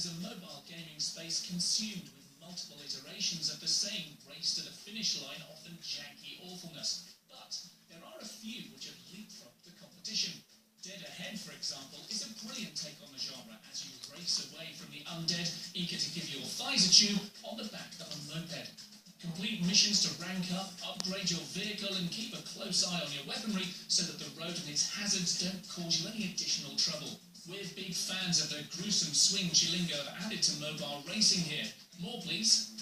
is a mobile gaming space consumed with multiple iterations of the same race to the finish line, often janky awfulness. But there are a few which have leapfrogged the competition. Dead Ahead, for example, is a brilliant take on the genre as you race away from the undead, eager to give your thighs a chew on the back of a moped. Complete missions to rank up, upgrade your vehicle and keep a close eye on your weaponry so that the road and its hazards don't cause you any additional trouble. We're big fans of the gruesome swing Chilingo have added to mobile racing here. More please.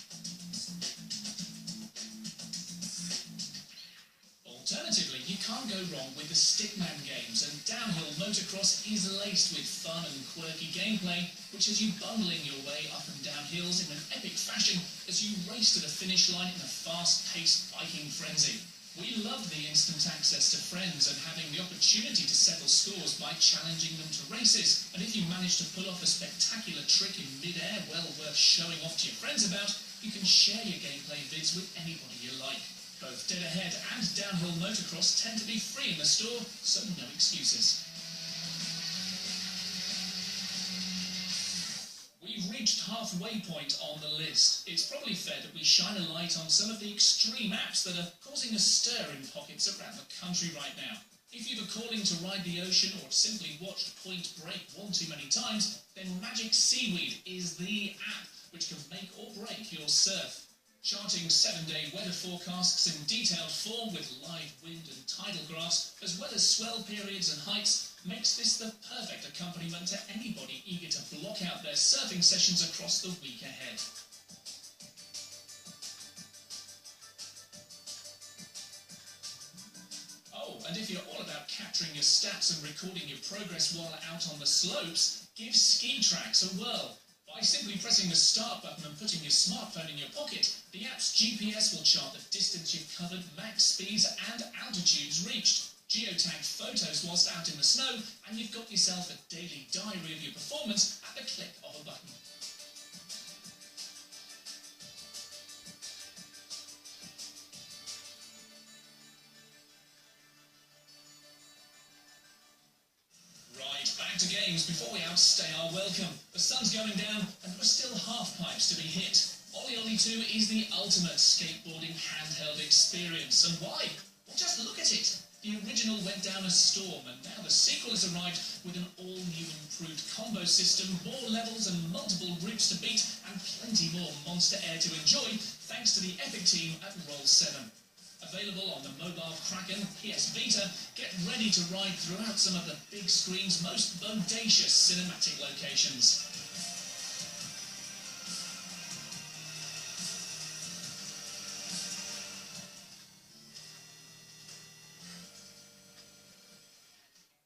Alternatively, you can't go wrong with the Stickman games, and downhill motocross is laced with fun and quirky gameplay, which has you bundling your way up and down hills in an epic fashion as you race to the finish line in a fast-paced biking frenzy. We love the instant access to friends and having the opportunity to settle scores by challenging them to races, and if you manage to pull off a spectacular trick in mid-air well worth showing off to your friends about, you can share your gameplay vids with anybody you like. Both Dead Ahead and downhill motocross tend to be free in the store, so no excuses. We've reached halfway point on the list. It's probably fair that we shine a light on some of the extreme apps that are causing a stir in pockets around the country right now. If you've a calling to ride the ocean or simply watched Point Break one too many times, then Magic Seaweed is the app which can make or break your surf. Charting 7-day weather forecasts in detailed form with live wind and tidal graphs, as well as swell periods and heights, makes this the perfect accompaniment to anybody eager to block out their surfing sessions across the week ahead. Oh, and if you're all about capturing your stats and recording your progress while out on the slopes, give Ski Tracks a whirl. By simply pressing the start button and putting your smartphone in your pocket, the app's GPS will chart the distance you've covered, max speeds and altitudes reached. Geotag photos whilst out in the snow, and you've got yourself a daily diary of your performance at the click of a button. Back to games before we outstay our welcome. The sun's going down and there are still half-pipes to be hit. Ollie Ollie 2 is the ultimate skateboarding handheld experience. And why? Well, just look at it. The original went down a storm and now the sequel has arrived with an all-new improved combo system, more levels and multiple routes to beat, and plenty more monster air to enjoy thanks to the epic team at Roll7. Available on the mobile Kraken PS Vita, get ready to ride throughout some of the big screen's most bodacious cinematic locations.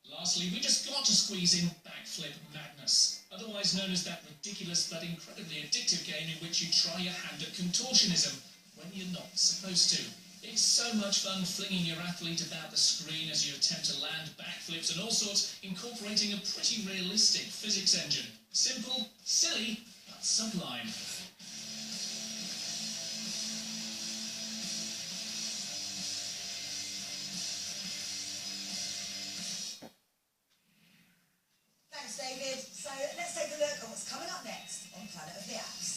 Lastly, we just got to squeeze in Backflip Madness, otherwise known as that ridiculous but incredibly addictive game in which you try your hand at contortionism when you're not supposed to. It's so much fun flinging your athlete about the screen as you attempt to land backflips and all sorts, incorporating a pretty realistic physics engine. Simple, silly, but sublime. Thanks, David. So let's take a look at what's coming up next on Planet of the Apps.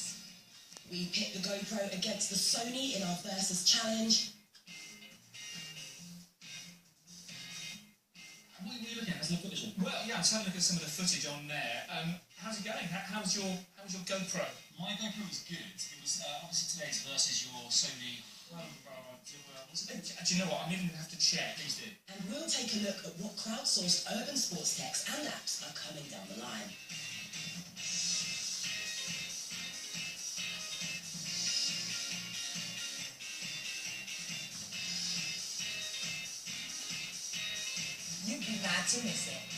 We pit the GoPro against the Sony in our Versus Challenge. What are you looking at? Let's look at this one. Well, yeah, I was having a look at some of the footage on there. How's it going? How's your GoPro? My GoPro was good. It was obviously today's versus your Sony. Do you know what? I'm even going to have to check. Please do. And we'll take a look at what crowdsourced urban sports techs and apps are coming down the line. You'd be mad to miss it.